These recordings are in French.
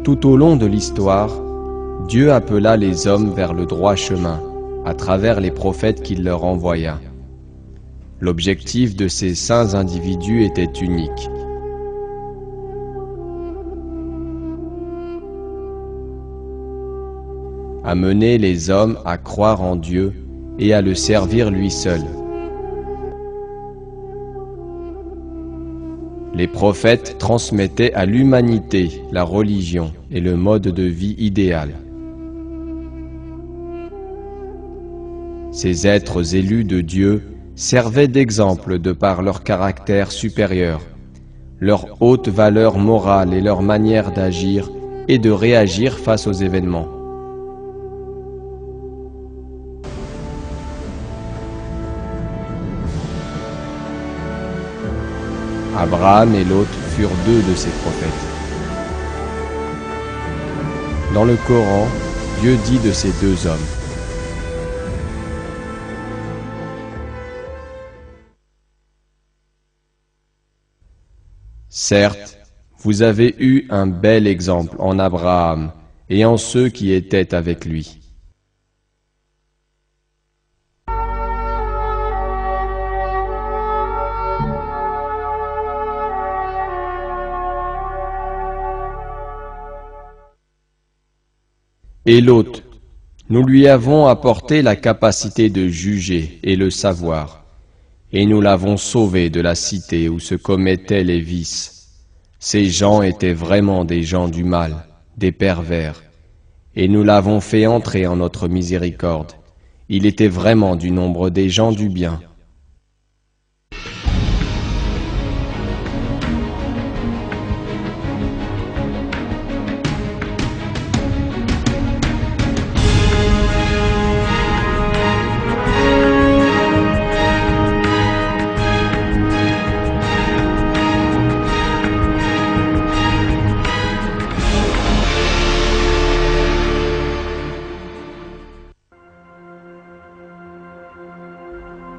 Tout au long de l'histoire, Dieu appela les hommes vers le droit chemin, à travers les prophètes qu'il leur envoya. L'objectif de ces saints individus était unique. Amener les hommes à croire en Dieu et à le servir lui seul. Les prophètes transmettaient à l'humanité la religion et le mode de vie idéal. Ces êtres élus de Dieu servaient d'exemple de par leur caractère supérieur, leur haute valeur morale et leur manière d'agir et de réagir face aux événements. Abraham et Lot furent deux de ces prophètes. Dans le Coran, Dieu dit de ces deux hommes: certes, vous avez eu un bel exemple en Abraham et en ceux qui étaient avec lui. Et Lot, nous lui avons apporté la capacité de juger et le savoir, et nous l'avons sauvé de la cité où se commettaient les vices. Ces gens étaient vraiment des gens du mal, des pervers, et nous l'avons fait entrer en notre miséricorde. Il était vraiment du nombre des gens du bien.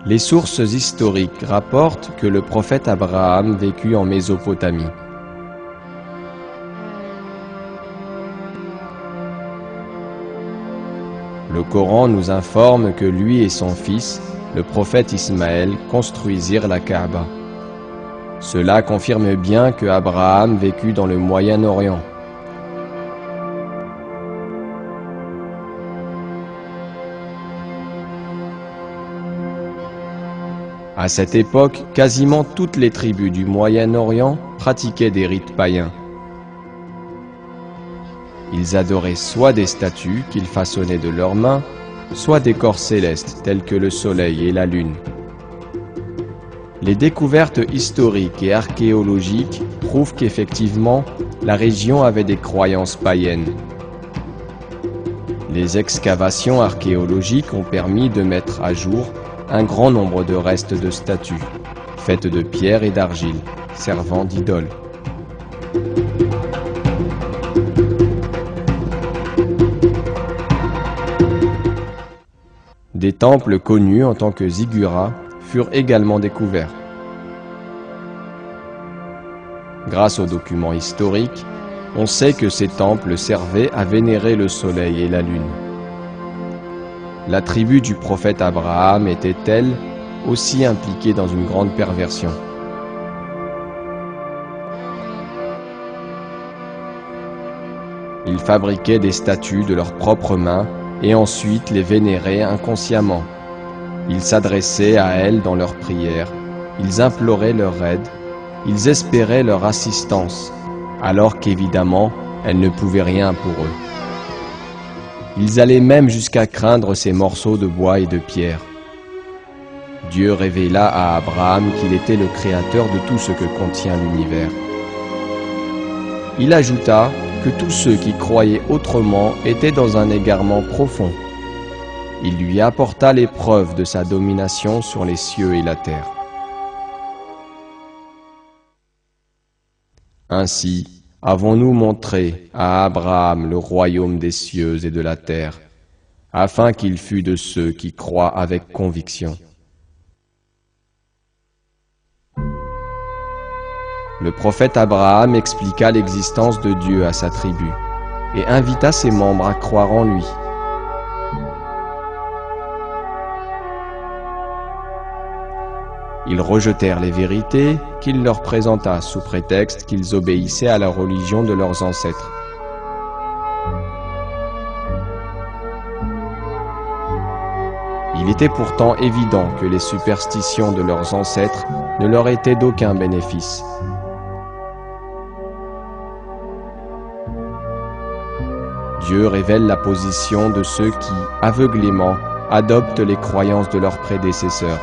Les sources historiques rapportent que le prophète Abraham vécut en Mésopotamie. Le Coran nous informe que lui et son fils, le prophète Ismaël, construisirent la Kaaba. Cela confirme bien que Abraham vécut dans le Moyen-Orient. À cette époque, quasiment toutes les tribus du Moyen-Orient pratiquaient des rites païens. Ils adoraient soit des statues qu'ils façonnaient de leurs mains, soit des corps célestes tels que le soleil et la lune. Les découvertes historiques et archéologiques prouvent qu'effectivement, la région avait des croyances païennes. Les excavations archéologiques ont permis de mettre à jour un grand nombre de restes de statues, faites de pierre et d'argile, servant d'idoles. Des temples connus en tant que ziggurat furent également découverts. Grâce aux documents historiques, on sait que ces temples servaient à vénérer le soleil et la lune. La tribu du prophète Abraham était, elle, aussi impliquée dans une grande perversion. Ils fabriquaient des statues de leurs propres mains et ensuite les vénéraient inconsciemment. Ils s'adressaient à elles dans leurs prières, ils imploraient leur aide, ils espéraient leur assistance, alors qu'évidemment, elles ne pouvaient rien pour eux. Ils allaient même jusqu'à craindre ces morceaux de bois et de pierre. Dieu révéla à Abraham qu'il était le créateur de tout ce que contient l'univers. Il ajouta que tous ceux qui croyaient autrement étaient dans un égarement profond. Il lui apporta les preuves de sa domination sur les cieux et la terre. Ainsi, avons-nous montré à Abraham le royaume des cieux et de la terre, afin qu'il fût de ceux qui croient avec conviction. Le prophète Abraham expliqua l'existence de Dieu à sa tribu, et invita ses membres à croire en lui. Ils rejetèrent les vérités qu'il leur présenta sous prétexte qu'ils obéissaient à la religion de leurs ancêtres. Il était pourtant évident que les superstitions de leurs ancêtres ne leur étaient d'aucun bénéfice. Dieu révèle la position de ceux qui, aveuglément, adoptent les croyances de leurs prédécesseurs.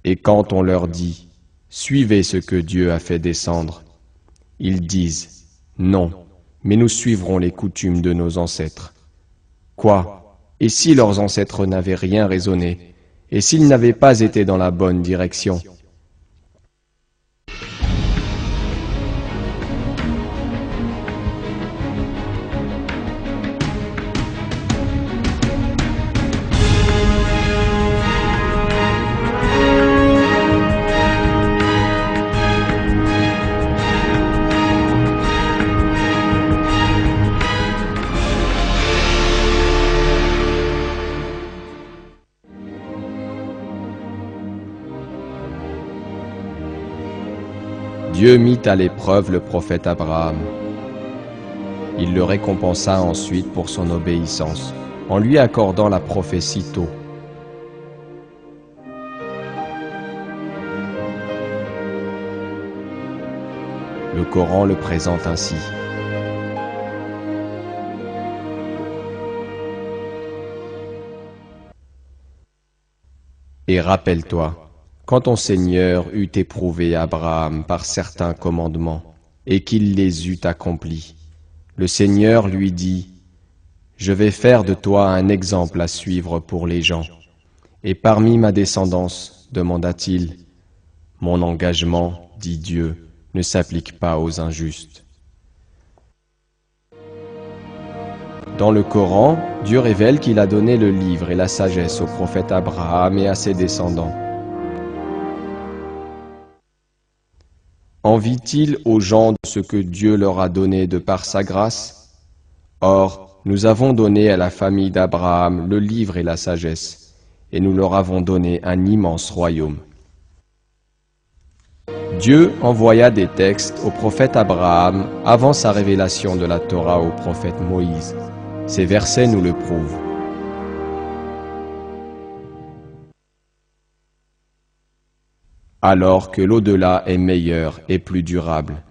Et quand on leur dit « Suivez ce que Dieu a fait descendre », ils disent « Non, mais nous suivrons les coutumes de nos ancêtres. » Quoi? Et si leurs ancêtres n'avaient rien raisonné? Et s'ils n'avaient pas été dans la bonne direction? Dieu mit à l'épreuve le prophète Abraham. Il le récompensa ensuite pour son obéissance, en lui accordant la prophétie tôt. Le Coran le présente ainsi. Et rappelle-toi, quand ton Seigneur eut éprouvé Abraham par certains commandements, et qu'il les eut accomplis, le Seigneur lui dit, « Je vais faire de toi un exemple à suivre pour les gens. Et parmi ma descendance, demanda-t-il, mon engagement, dit Dieu, ne s'applique pas aux injustes. » Dans le Coran, Dieu révèle qu'il a donné le livre et la sagesse au prophète Abraham et à ses descendants. Envie-t-il aux gens de ce que Dieu leur a donné de par sa grâce? Or, nous avons donné à la famille d'Abraham le livre et la sagesse, et nous leur avons donné un immense royaume. Dieu envoya des textes au prophète Abraham avant sa révélation de la Torah au prophète Moïse. Ces versets nous le prouvent. Alors que l'au-delà est meilleur et plus durable.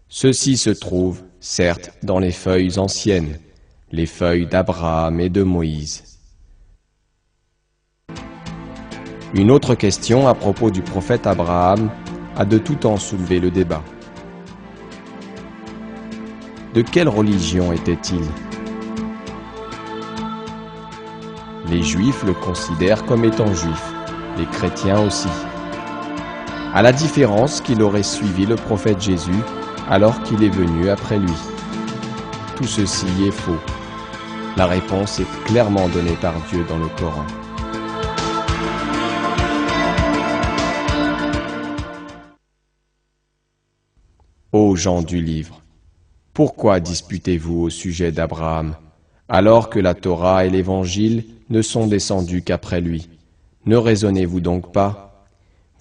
Ceci se trouve, certes, dans les feuilles anciennes, les feuilles d'Abraham et de Moïse. Une autre question à propos du prophète Abraham a de tout temps soulevé le débat. De quelle religion était-il? Les Juifs le considèrent comme étant juif, les chrétiens aussi. À la différence qu'il aurait suivi le prophète Jésus alors qu'il est venu après lui. Tout ceci est faux. La réponse est clairement donnée par Dieu dans le Coran. Ô gens du livre, pourquoi disputez-vous au sujet d'Abraham, alors que la Torah et l'Évangile ne sont descendus qu'après lui? Ne raisonnez-vous donc pas?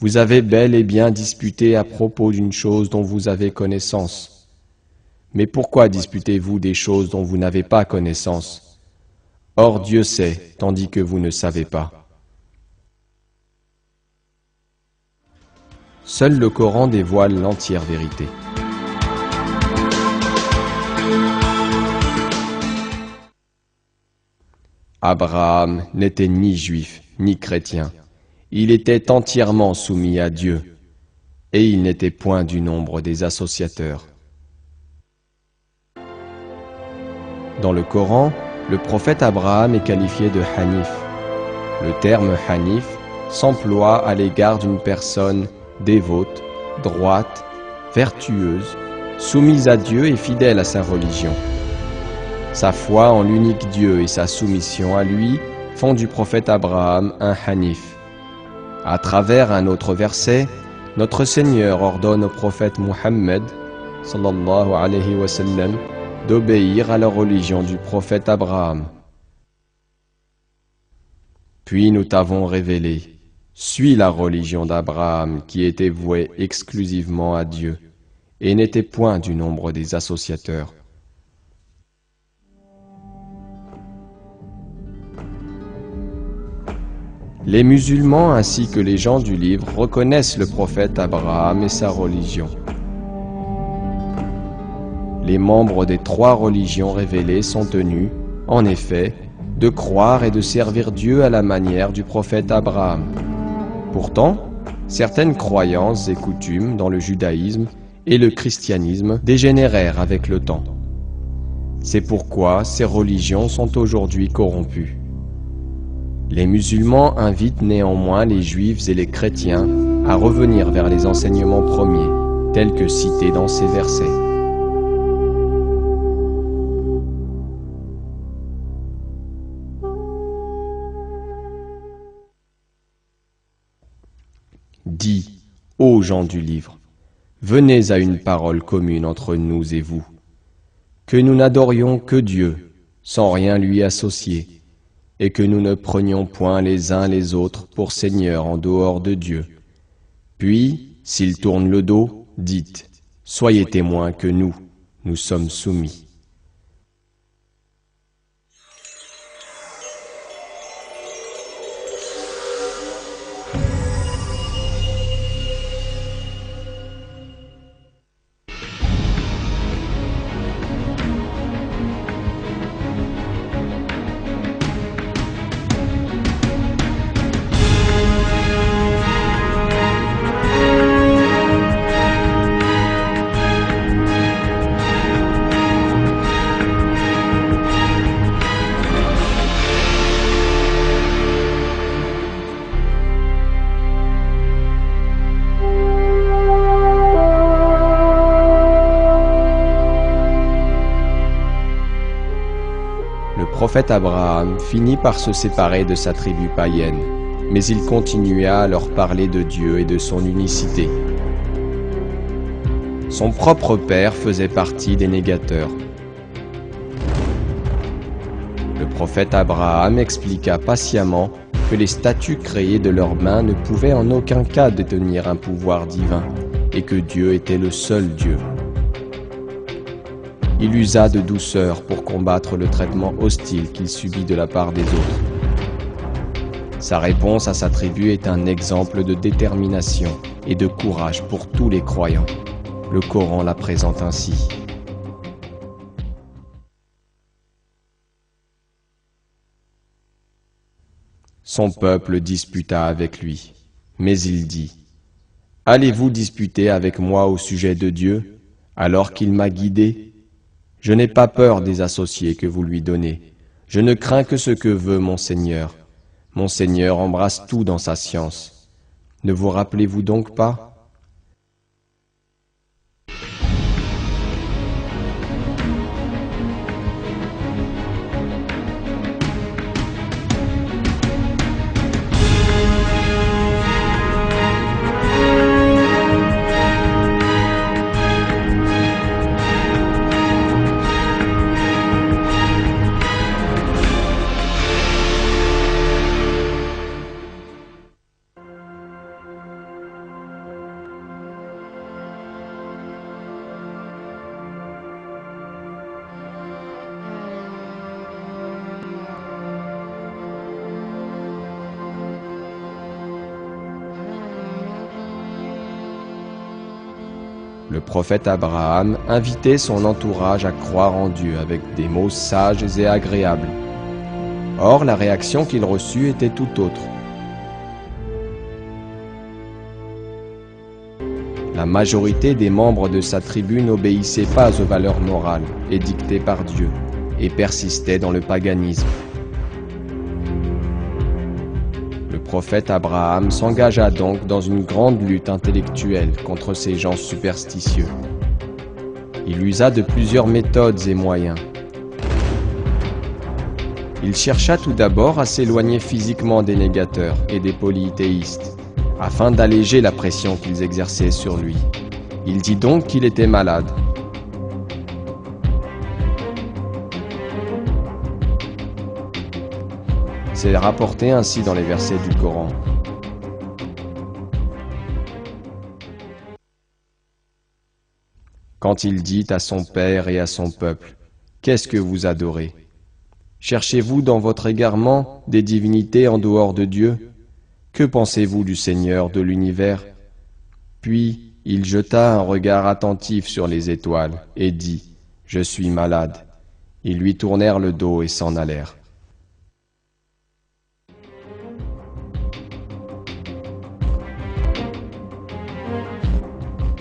Vous avez bel et bien disputé à propos d'une chose dont vous avez connaissance. Mais pourquoi disputez-vous des choses dont vous n'avez pas connaissance? Or Dieu sait, tandis que vous ne savez pas. Seul le Coran dévoile l'entière vérité. Abraham n'était ni juif, ni chrétien. Il était entièrement soumis à Dieu, et il n'était point du nombre des associateurs. Dans le Coran, le prophète Abraham est qualifié de Hanif. Le terme Hanif s'emploie à l'égard d'une personne dévote, droite, vertueuse, soumise à Dieu et fidèle à sa religion. Sa foi en l'unique Dieu et sa soumission à lui font du prophète Abraham un Hanif. À travers un autre verset, Notre Seigneur ordonne au prophète Muhammad sallallahu alayhi wa sallam d'obéir à la religion du prophète Abraham. Puis nous t'avons révélé, suis la religion d'Abraham qui était vouée exclusivement à Dieu et n'était point du nombre des associateurs. Les musulmans ainsi que les gens du livre reconnaissent le prophète Abraham et sa religion. Les membres des 3 religions révélées sont tenus, en effet, de croire et de servir Dieu à la manière du prophète Abraham. Pourtant, certaines croyances et coutumes dans le judaïsme et le christianisme dégénérèrent avec le temps. C'est pourquoi ces religions sont aujourd'hui corrompues. Les musulmans invitent néanmoins les juifs et les chrétiens à revenir vers les enseignements premiers, tels que cités dans ces versets. Dis, ô gens du livre, venez à une parole commune entre nous et vous, que nous n'adorions que Dieu, sans rien lui associer, et que nous ne prenions point les uns les autres pour seigneurs en dehors de Dieu. Puis, s'ils tournent le dos, dites, soyez témoins que nous sommes soumis. Le prophète Abraham finit par se séparer de sa tribu païenne, mais il continua à leur parler de Dieu et de son unicité. Son propre père faisait partie des négateurs. Le prophète Abraham expliqua patiemment que les statues créées de leurs mains ne pouvaient en aucun cas détenir un pouvoir divin et que Dieu était le seul Dieu. Il usa de douceur pour combattre le traitement hostile qu'il subit de la part des autres. Sa réponse à sa tribu est un exemple de détermination et de courage pour tous les croyants. Le Coran la présente ainsi. Son peuple disputa avec lui, mais il dit : « Allez-vous disputer avec moi au sujet de Dieu, alors qu'il m'a guidé ? Je n'ai pas peur des associés que vous lui donnez. Je ne crains que ce que veut mon Seigneur. Mon Seigneur embrasse tout dans sa science. Ne vous rappelez-vous donc pas ? Le prophète Abraham invitait son entourage à croire en Dieu avec des mots sages et agréables. Or, la réaction qu'il reçut était tout autre. La majorité des membres de sa tribu n'obéissaient pas aux valeurs morales édictées par Dieu et persistaient dans le paganisme. Le prophète Abraham s'engagea donc dans une grande lutte intellectuelle contre ces gens superstitieux. Il usa de plusieurs méthodes et moyens. Il chercha tout d'abord à s'éloigner physiquement des négateurs et des polythéistes, afin d'alléger la pression qu'ils exerçaient sur lui. Il dit donc qu'il était malade. C'est rapporté ainsi dans les versets du Coran. Quand il dit à son père et à son peuple, « Qu'est-ce que vous adorez ? Cherchez-vous dans votre égarement des divinités en dehors de Dieu ? Que pensez-vous du Seigneur de l'univers ?» Puis il jeta un regard attentif sur les étoiles et dit, « Je suis malade. » Ils lui tournèrent le dos et s'en allèrent.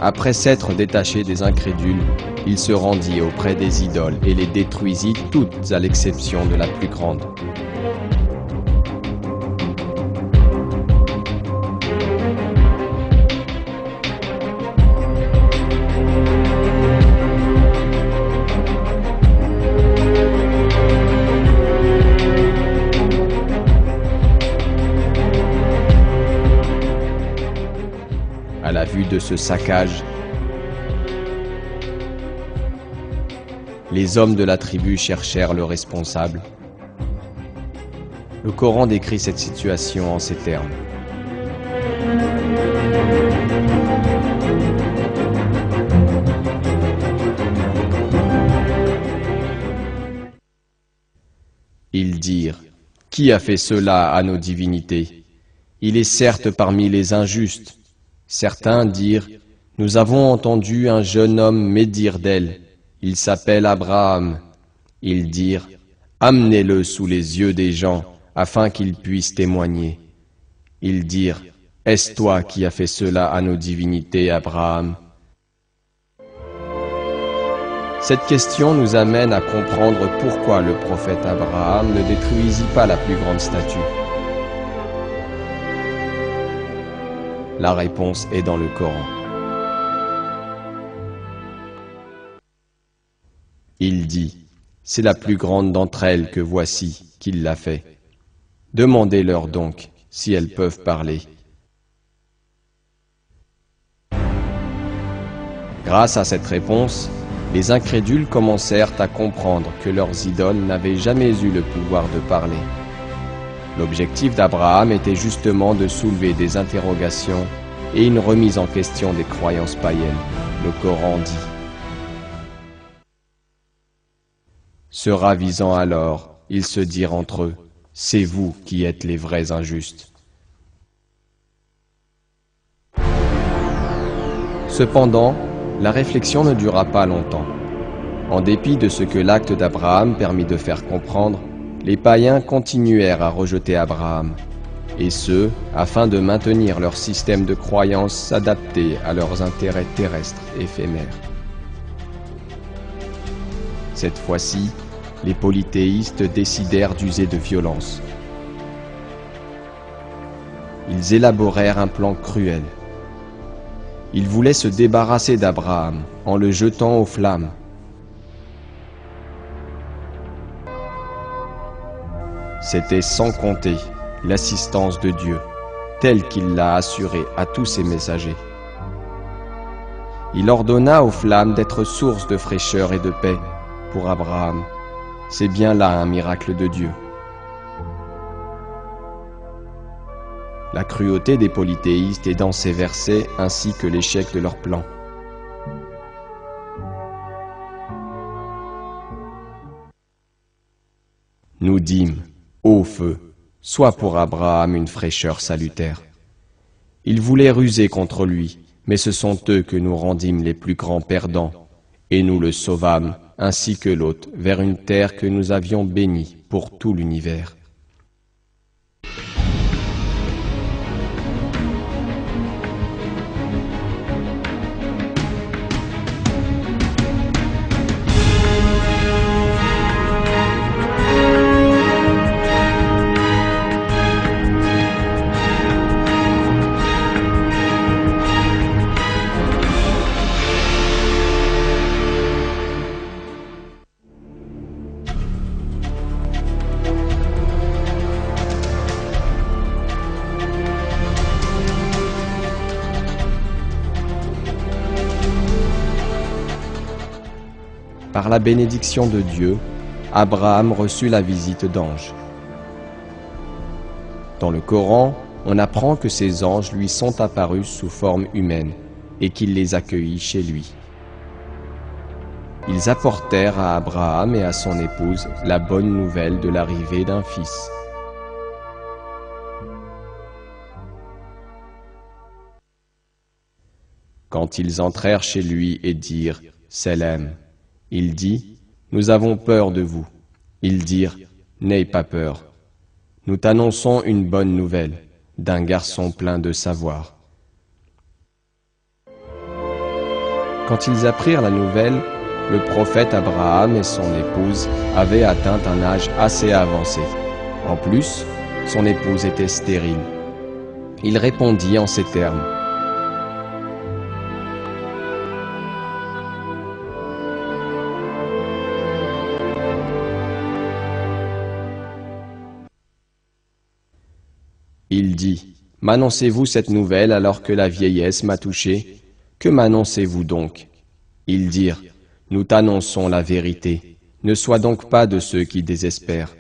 Après s'être détaché des incrédules, il se rendit auprès des idoles et les détruisit toutes à l'exception de la plus grande. À la vue de ce saccage, les hommes de la tribu cherchèrent le responsable. Le Coran décrit cette situation en ces termes. Ils dirent, « Qui a fait cela à nos divinités? Il est certes parmi les injustes. » Certains dirent, « Nous avons entendu un jeune homme médire d'elle. Il s'appelle Abraham. » Ils dirent, « Amenez-le sous les yeux des gens, afin qu'ils puissent témoigner. » Ils dirent, « Est-ce toi qui as fait cela à nos divinités, Abraham ?» Cette question nous amène à comprendre pourquoi le prophète Abraham ne détruisit pas la plus grande statue. La réponse est dans le Coran. Il dit, « C'est la plus grande d'entre elles que voici qu'il l'a fait. Demandez-leur donc si elles peuvent parler. » Grâce à cette réponse, les incrédules commencèrent à comprendre que leurs idoles n'avaient jamais eu le pouvoir de parler. L'objectif d'Abraham était justement de soulever des interrogations et une remise en question des croyances païennes. Le Coran dit, se ravisant alors, ils se dirent entre eux, « C'est vous qui êtes les vrais injustes. » Cependant, la réflexion ne dura pas longtemps. En dépit de ce que l'acte d'Abraham permit de faire comprendre, les païens continuèrent à rejeter Abraham, et ce, afin de maintenir leur système de croyances adapté à leurs intérêts terrestres éphémères. Cette fois-ci, les polythéistes décidèrent d'user de violence. Ils élaborèrent un plan cruel. Ils voulaient se débarrasser d'Abraham en le jetant aux flammes. C'était sans compter l'assistance de Dieu, telle qu'il l'a assurée à tous ses messagers. Il ordonna aux flammes d'être source de fraîcheur et de paix pour Abraham. C'est bien là un miracle de Dieu. La cruauté des polythéistes est dans ces versets ainsi que l'échec de leur plan. Nous dîmes, ô feu, sois pour Abraham une fraîcheur salutaire. Ils voulaient ruser contre lui, mais ce sont eux que nous rendîmes les plus grands perdants, et nous le sauvâmes, ainsi que l'autre, vers une terre que nous avions bénie pour tout l'univers. par la bénédiction de Dieu, Abraham reçut la visite d'anges. Dans le Coran, on apprend que ces anges lui sont apparus sous forme humaine et qu'il les accueillit chez lui. Ils apportèrent à Abraham et à son épouse la bonne nouvelle de l'arrivée d'un fils. Quand ils entrèrent chez lui et dirent « Salam », il dit « Nous avons peur de vous ». Ils dirent « N'aie pas peur. Nous t'annonçons une bonne nouvelle d'un garçon plein de savoir. » Quand ils apprirent la nouvelle, le prophète Abraham et son épouse avaient atteint un âge assez avancé. En plus, son épouse était stérile. Il répondit en ces termes. Il dit, « M'annoncez-vous cette nouvelle alors que la vieillesse m'a touché? Que m'annoncez-vous donc ?» Ils dirent, « Nous t'annonçons la vérité. Ne sois donc pas de ceux qui désespèrent. »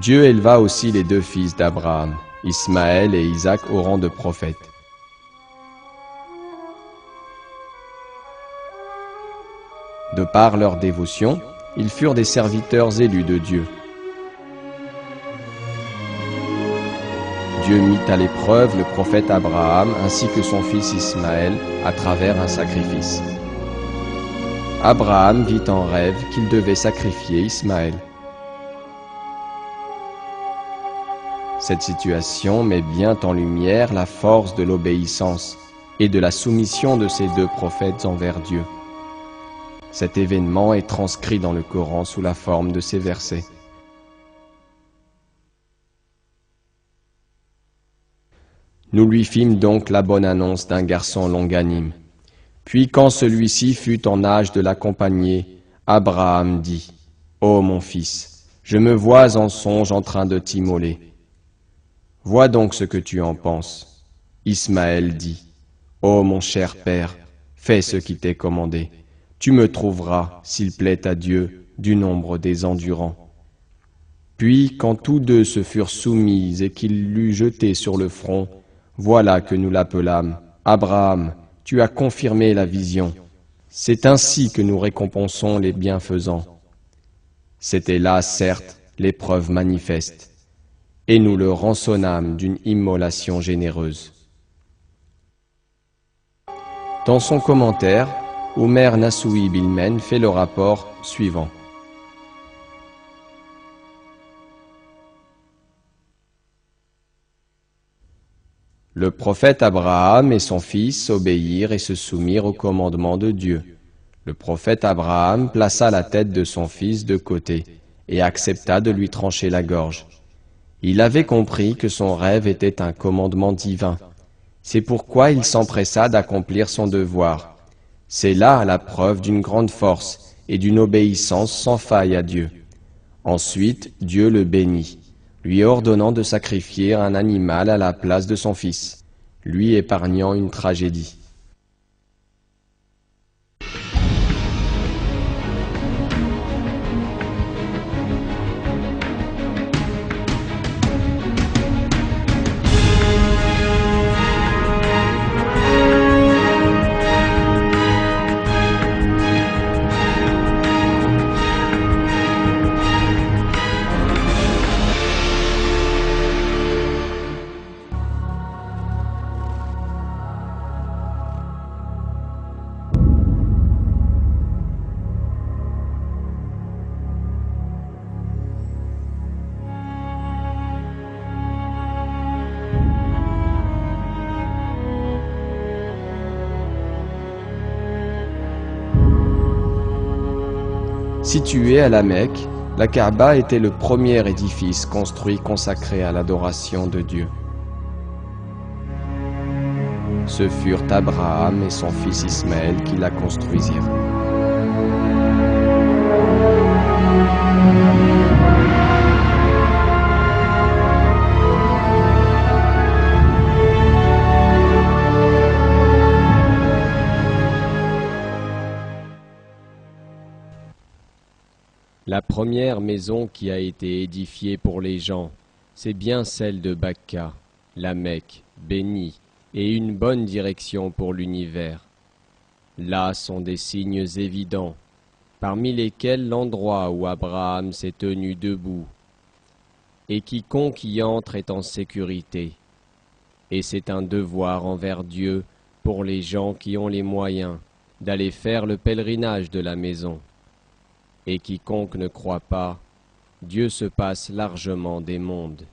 Dieu éleva aussi les deux fils d'Abraham, Ismaël et Isaac, au rang de prophètes. De par leur dévotion, ils furent des serviteurs élus de Dieu. Dieu mit à l'épreuve le prophète Abraham ainsi que son fils Ismaël à travers un sacrifice. Abraham vit en rêve qu'il devait sacrifier Ismaël. Cette situation met bien en lumière la force de l'obéissance et de la soumission de ces deux prophètes envers Dieu. Cet événement est transcrit dans le Coran sous la forme de ces versets. Nous lui fîmes donc la bonne annonce d'un garçon longanime. Puis quand celui-ci fut en âge de l'accompagner, Abraham dit, « Ô mon fils, je me vois en songe en train de t'immoler. Vois donc ce que tu en penses. » Ismaël dit, « Ô mon cher père, fais ce qui t'est commandé. Tu me trouveras, s'il plaît à Dieu, du nombre des endurants. » Puis, quand tous deux se furent soumis et qu'il l'eut jeté sur le front, voilà que nous l'appelâmes, « Abraham, tu as confirmé la vision. C'est ainsi que nous récompensons les bienfaisants. » C'était là, certes, l'épreuve manifeste. Et nous le rançonnâmes d'une immolation généreuse. Dans son commentaire, Omer Nassoui Bilmen fait le rapport suivant. Le prophète Abraham et son fils obéirent et se soumirent au commandement de Dieu. Le prophète Abraham plaça la tête de son fils de côté et accepta de lui trancher la gorge. Il avait compris que son rêve était un commandement divin. C'est pourquoi il s'empressa d'accomplir son devoir. C'est là la preuve d'une grande force et d'une obéissance sans faille à Dieu. Ensuite, Dieu le bénit, lui ordonnant de sacrifier un animal à la place de son fils, lui épargnant une tragédie. Située à la Mecque, la Kaaba était le premier édifice construit consacré à l'adoration de Dieu. Ce furent Abraham et son fils Ismaël qui la construisirent. La première maison qui a été édifiée pour les gens, c'est bien celle de Bakka, la Mecque, bénie, et une bonne direction pour l'univers. Là sont des signes évidents, parmi lesquels l'endroit où Abraham s'est tenu debout, et quiconque y entre est en sécurité. Et c'est un devoir envers Dieu pour les gens qui ont les moyens d'aller faire le pèlerinage de la maison. Et quiconque ne croit pas, Dieu se passe largement des mondes.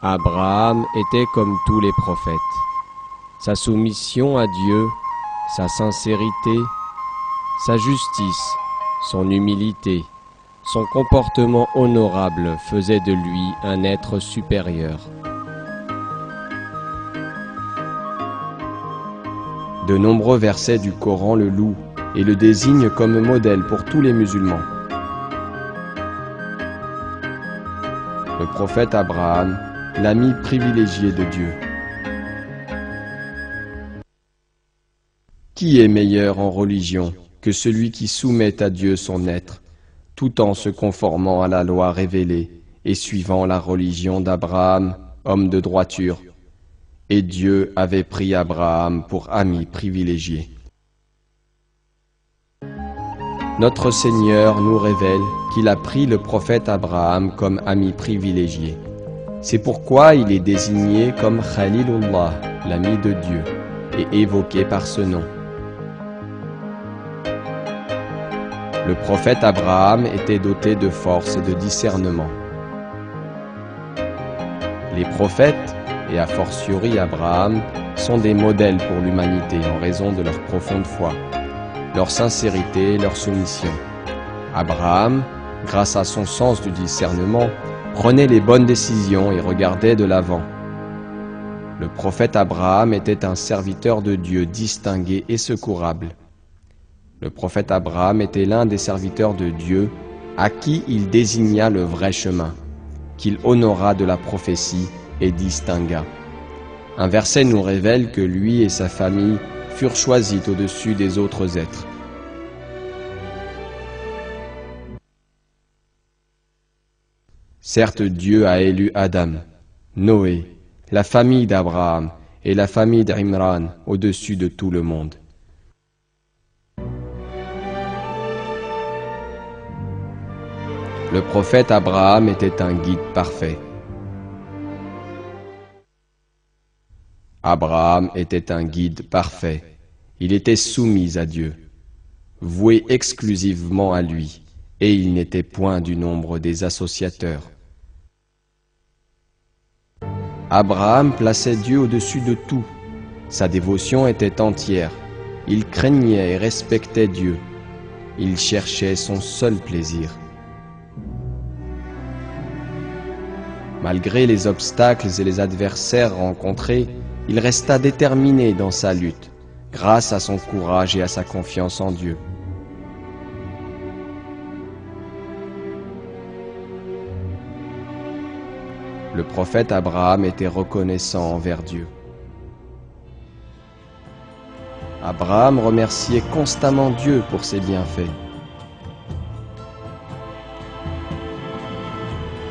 Abraham était comme tous les prophètes. Sa soumission à Dieu, sa sincérité, sa justice, son humilité, son comportement honorable faisaient de lui un être supérieur. De nombreux versets du Coran le louent et le désignent comme modèle pour tous les musulmans. Le prophète Abraham, l'ami privilégié de Dieu. Qui est meilleur en religion que celui qui soumet à Dieu son être, tout en se conformant à la loi révélée et suivant la religion d'Abraham, homme de droiture? Et Dieu avait pris Abraham pour ami privilégié. Notre Seigneur nous révèle qu'il a pris le prophète Abraham comme ami privilégié. C'est pourquoi il est désigné comme Khalilullah, l'ami de Dieu, et évoqué par ce nom. Le prophète Abraham était doté de force et de discernement. Les prophètes, et a fortiori Abraham, sont des modèles pour l'humanité en raison de leur profonde foi, leur sincérité et leur soumission. Abraham, grâce à son sens du discernement, prenait les bonnes décisions et regardait de l'avant. Le prophète Abraham était un serviteur de Dieu distingué et secourable. Le prophète Abraham était l'un des serviteurs de Dieu à qui il désigna le vrai chemin, qu'il honora de la prophétie et distingua. Un verset nous révèle que lui et sa famille furent choisis au-dessus des autres êtres. Certes, Dieu a élu Adam, Noé, la famille d'Abraham et la famille d'Imran au-dessus de tout le monde. Le prophète Abraham était un guide parfait. Abraham était un guide parfait. Il était soumis à Dieu, voué exclusivement à lui, et il n'était point du nombre des associateurs. Abraham plaçait Dieu au-dessus de tout. Sa dévotion était entière. Il craignait et respectait Dieu. Il cherchait son seul plaisir. Malgré les obstacles et les adversaires rencontrés, il resta déterminé dans sa lutte, grâce à son courage et à sa confiance en Dieu. Le prophète Abraham était reconnaissant envers Dieu. Abraham remerciait constamment Dieu pour ses bienfaits.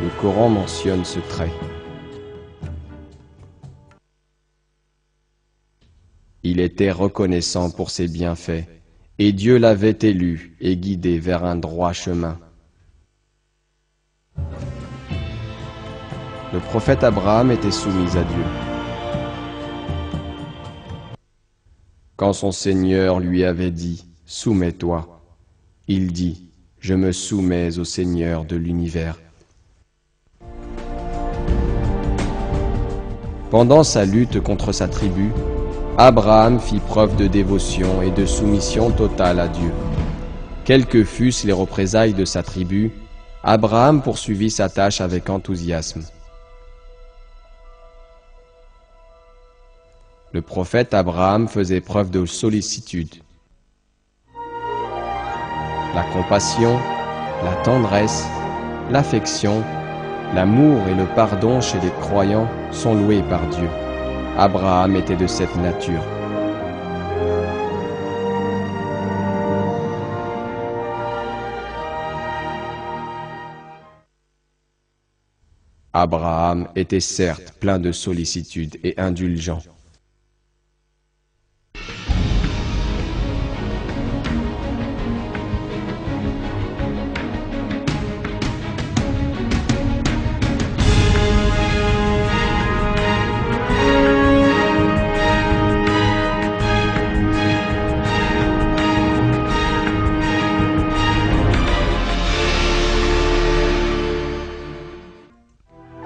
Le Coran mentionne ce trait. Il était reconnaissant pour ses bienfaits, et Dieu l'avait élu et guidé vers un droit chemin. Le prophète Abraham était soumis à Dieu. Quand son Seigneur lui avait dit « Soumets-toi », il dit « Je me soumets au Seigneur de l'univers ». Pendant sa lutte contre sa tribu, Abraham fit preuve de dévotion et de soumission totale à Dieu. Quelles que fussent les représailles de sa tribu, Abraham poursuivit sa tâche avec enthousiasme. Le prophète Abraham faisait preuve de sollicitude. La compassion, la tendresse, l'affection, l'amour et le pardon chez les croyants sont loués par Dieu. Abraham était de cette nature. Abraham était certes plein de sollicitude et indulgent.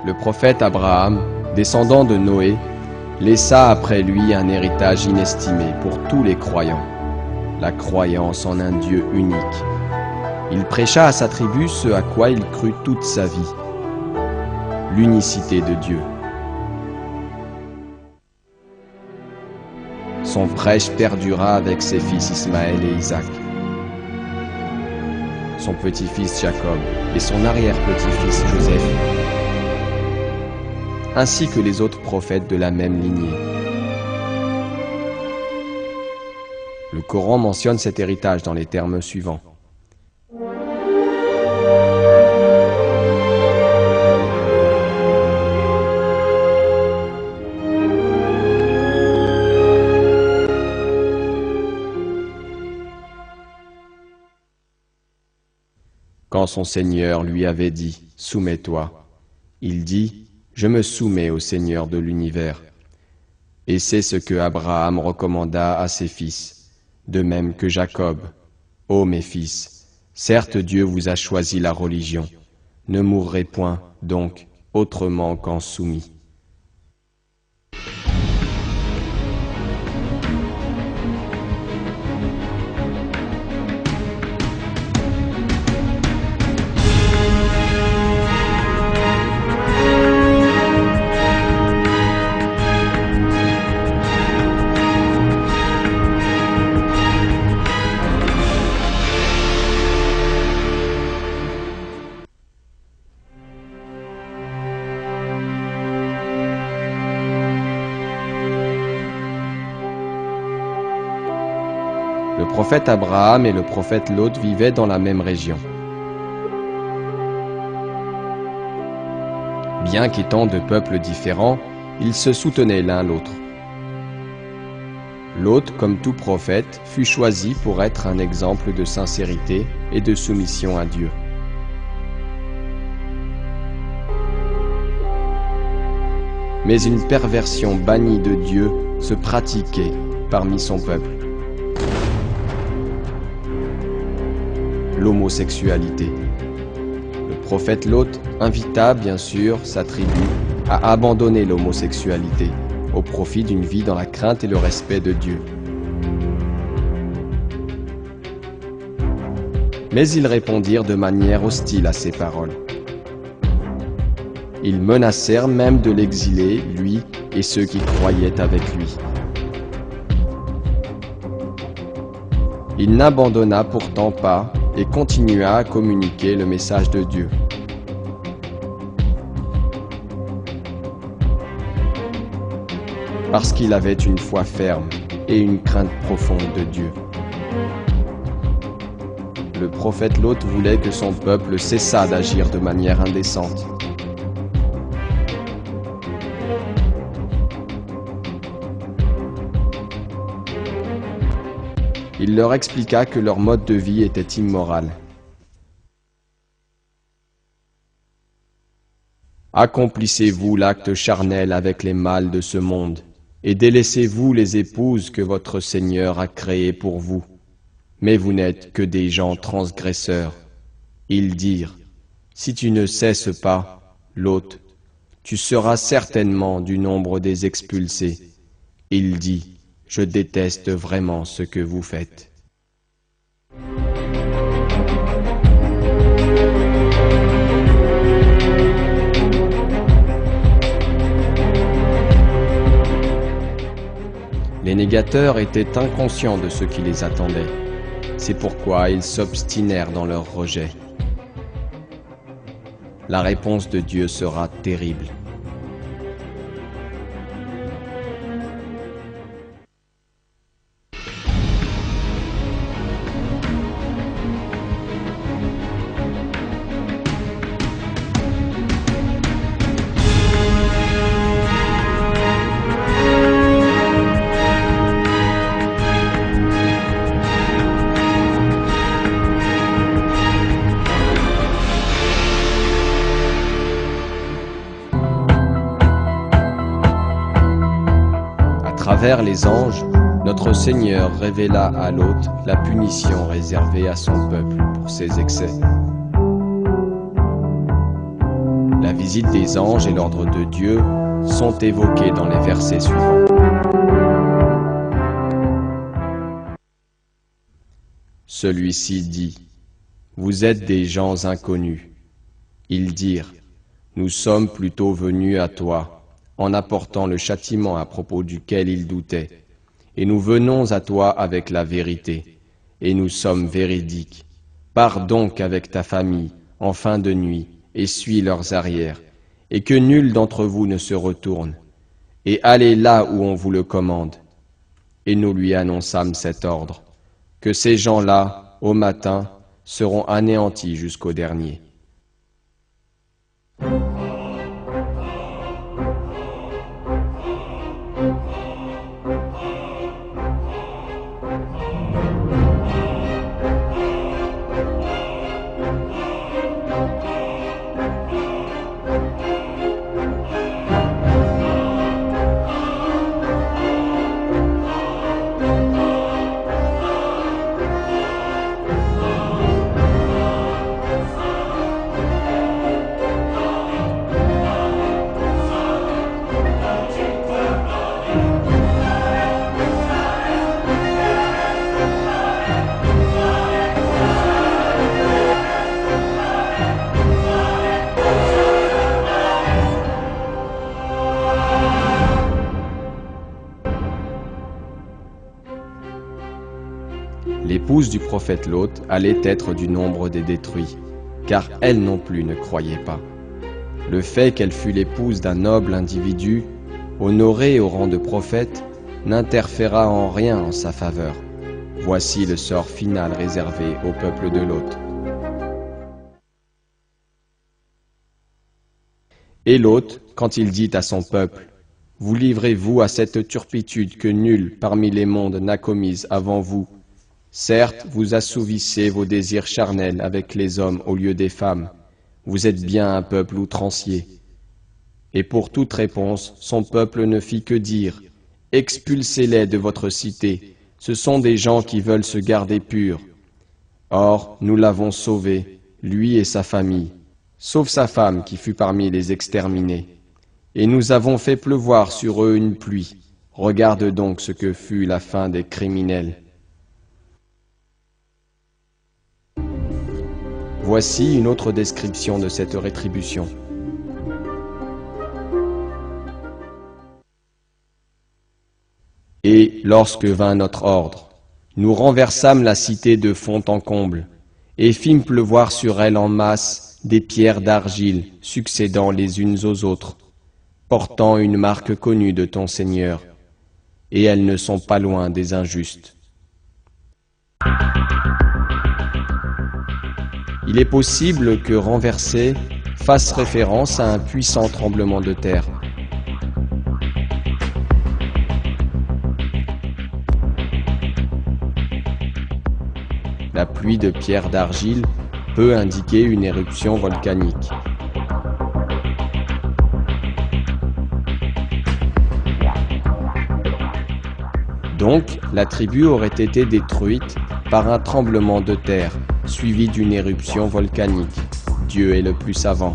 Le prophète Abraham, descendant de Noé, laissa après lui un héritage inestimé pour tous les croyants, la croyance en un Dieu unique. Il prêcha à sa tribu ce à quoi il crut toute sa vie, l'unicité de Dieu. Son prêche perdura avec ses fils Ismaël et Isaac, son petit-fils Jacob et son arrière-petit-fils Joseph, ainsi que les autres prophètes de la même lignée. Le Coran mentionne cet héritage dans les termes suivants. Quand son Seigneur lui avait dit « Soumets-toi », il dit « Je me soumets au Seigneur de l'univers. » Et c'est ce que Abraham recommanda à ses fils, de même que Jacob. « Ô mes fils, certes Dieu vous a choisi la religion. Ne mourrez point, donc, autrement qu'en soumis. » Le prophète Abraham et le prophète Lot vivaient dans la même région. Bien qu'étant de peuples différents, ils se soutenaient l'un l'autre. Lot, comme tout prophète, fut choisi pour être un exemple de sincérité et de soumission à Dieu. Mais une perversion bannie de Dieu se pratiquait parmi son peuple. L'homosexualité. Le prophète Lot invita bien sûr sa tribu à abandonner l'homosexualité au profit d'une vie dans la crainte et le respect de Dieu. Mais ils répondirent de manière hostile à ces paroles. Ils menacèrent même de l'exiler, lui et ceux qui croyaient avec lui. Il n'abandonna pourtant pas et continua à communiquer le message de Dieu. Parce qu'il avait une foi ferme et une crainte profonde de Dieu. Le prophète Lot voulait que son peuple cessât d'agir de manière indécente. Il leur expliqua que leur mode de vie était immoral. Accomplissez-vous l'acte charnel avec les mâles de ce monde, et délaissez-vous les épouses que votre Seigneur a créées pour vous. Mais vous n'êtes que des gens transgresseurs. Ils dirent, si tu ne cesses pas, l'hôte, tu seras certainement du nombre des expulsés. Il dit, je déteste vraiment ce que vous faites. Les négateurs étaient inconscients de ce qui les attendait. C'est pourquoi ils s'obstinèrent dans leur rejet. La réponse de Dieu sera terrible. À travers les anges, notre Seigneur révéla à l'hôte la punition réservée à son peuple pour ses excès. La visite des anges et l'ordre de Dieu sont évoqués dans les versets suivants. Celui-ci dit, « Vous êtes des gens inconnus. » Ils dirent, « Nous sommes plutôt venus à toi, en apportant le châtiment à propos duquel ils doutaient. Et nous venons à toi avec la vérité, et nous sommes véridiques. Pars donc avec ta famille, en fin de nuit, et suis leurs arrières, et que nul d'entre vous ne se retourne, et allez là où on vous le commande. » Et nous lui annonçâmes cet ordre, que ces gens-là, au matin, seront anéantis jusqu'au dernier. L'épouse du prophète Lot allait être du nombre des détruits, car elle non plus ne croyait pas. Le fait qu'elle fût l'épouse d'un noble individu, honoré au rang de prophète, n'interféra en rien en sa faveur. Voici le sort final réservé au peuple de Lot. Et Lot, quand il dit à son peuple, « Vous livrez-vous à cette turpitude que nul parmi les mondes n'a commise avant vous. Certes, vous assouvissez vos désirs charnels avec les hommes au lieu des femmes. Vous êtes bien un peuple outrancier. » Et pour toute réponse, son peuple ne fit que dire, « Expulsez-les de votre cité, ce sont des gens qui veulent se garder purs. » Or, nous l'avons sauvé, lui et sa famille, sauf sa femme qui fut parmi les exterminés. Et nous avons fait pleuvoir sur eux une pluie. Regarde donc ce que fut la fin des criminels. Voici une autre description de cette rétribution. Et lorsque vint notre ordre, nous renversâmes la cité de fond en comble, et fîmes pleuvoir sur elle en masse des pierres d'argile succédant les unes aux autres, portant une marque connue de ton Seigneur, et elles ne sont pas loin des injustes. Il est possible que renverser fasse référence à un puissant tremblement de terre. La pluie de pierres d'argile peut indiquer une éruption volcanique. Donc, la tribu aurait été détruite par un tremblement de terre, suivi d'une éruption volcanique. Dieu est le plus savant.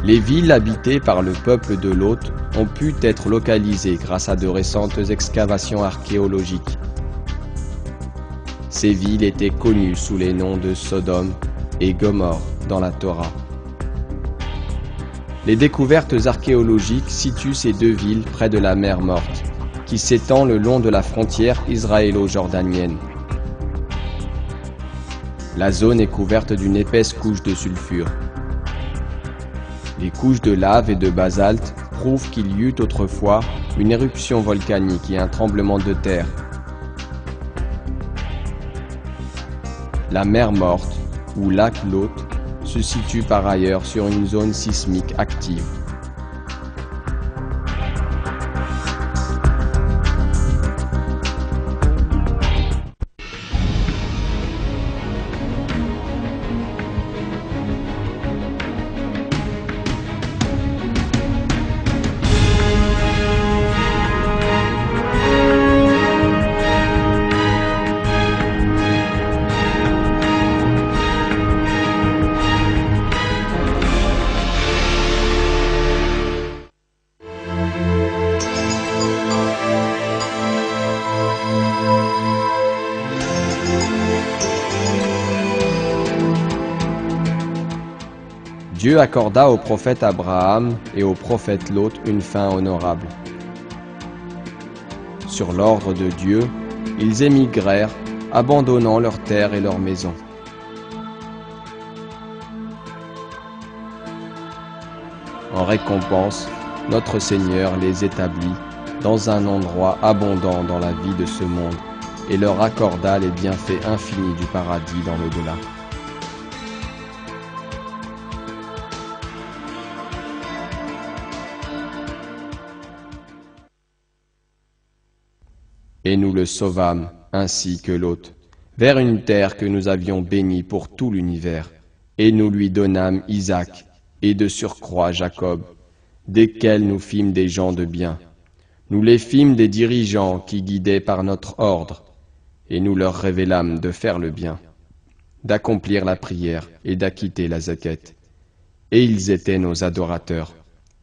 Les villes habitées par le peuple de Lot ont pu être localisées grâce à de récentes excavations archéologiques. Ces villes étaient connues sous les noms de Sodome et Gomorrhe dans la Torah. Les découvertes archéologiques situent ces deux villes près de la mer Morte, qui s'étend le long de la frontière israélo-jordanienne. La zone est couverte d'une épaisse couche de sulfure. Les couches de lave et de basalte prouvent qu'il y eut autrefois une éruption volcanique et un tremblement de terre. La mer Morte, ou lac Lot, se situe par ailleurs sur une zone sismique active. Dieu accorda au prophète Abraham et au prophète Lot une fin honorable. Sur l'ordre de Dieu, ils émigrèrent, abandonnant leurs terres et leurs maisons. En récompense, notre Seigneur les établit dans un endroit abondant dans la vie de ce monde et leur accorda les bienfaits infinis du paradis dans l'au-delà. Et nous le sauvâmes, ainsi que Lot, vers une terre que nous avions bénie pour tout l'univers, et nous lui donnâmes Isaac, et de surcroît Jacob, desquels nous fîmes des gens de bien. Nous les fîmes des dirigeants qui guidaient par notre ordre, et nous leur révélâmes de faire le bien, d'accomplir la prière et d'acquitter la zakat. Et ils étaient nos adorateurs.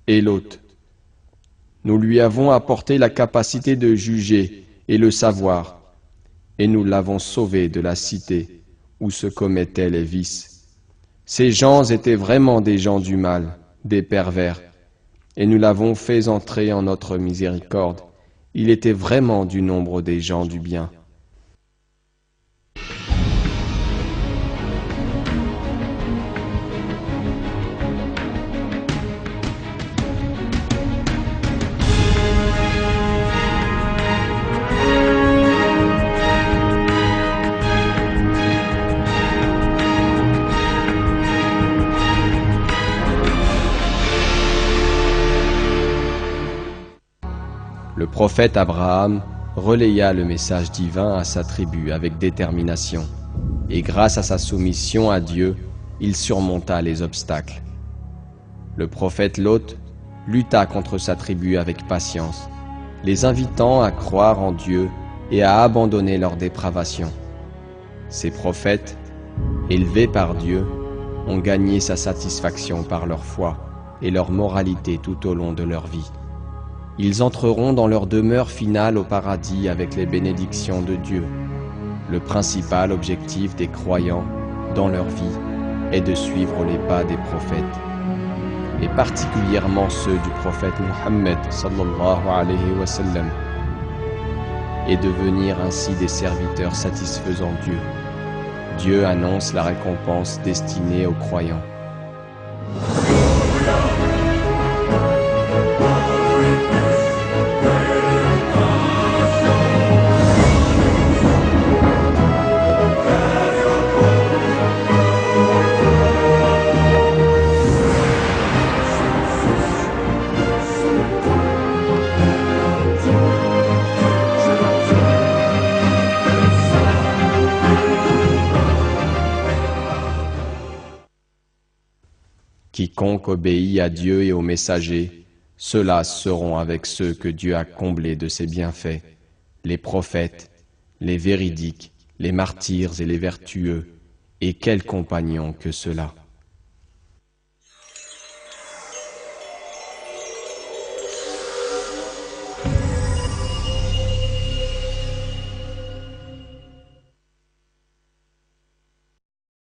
Et Lot, nous lui avons apporté la capacité de juger et le savoir, et nous l'avons sauvé de la cité où se commettaient les vices. Ces gens étaient vraiment des gens du mal, des pervers, et nous l'avons fait entrer en notre miséricorde. Il était vraiment du nombre des gens du bien. Le prophète Abraham relaya le message divin à sa tribu avec détermination, et grâce à sa soumission à Dieu, il surmonta les obstacles. Le prophète Lot lutta contre sa tribu avec patience, les invitant à croire en Dieu et à abandonner leur dépravation. Ces prophètes, élevés par Dieu, ont gagné sa satisfaction par leur foi et leur moralité tout au long de leur vie. Ils entreront dans leur demeure finale au paradis avec les bénédictions de Dieu. Le principal objectif des croyants dans leur vie est de suivre les pas des prophètes, et particulièrement ceux du prophète Muhammad sallallahu alayhi wa sallam, et devenir ainsi des serviteurs satisfaisant Dieu. Dieu annonce la récompense destinée aux croyants. Quiconque obéit à Dieu et aux messagers, ceux-là seront avec ceux que Dieu a comblés de ses bienfaits, les prophètes, les véridiques, les martyrs et les vertueux, et quels compagnons que ceux-là.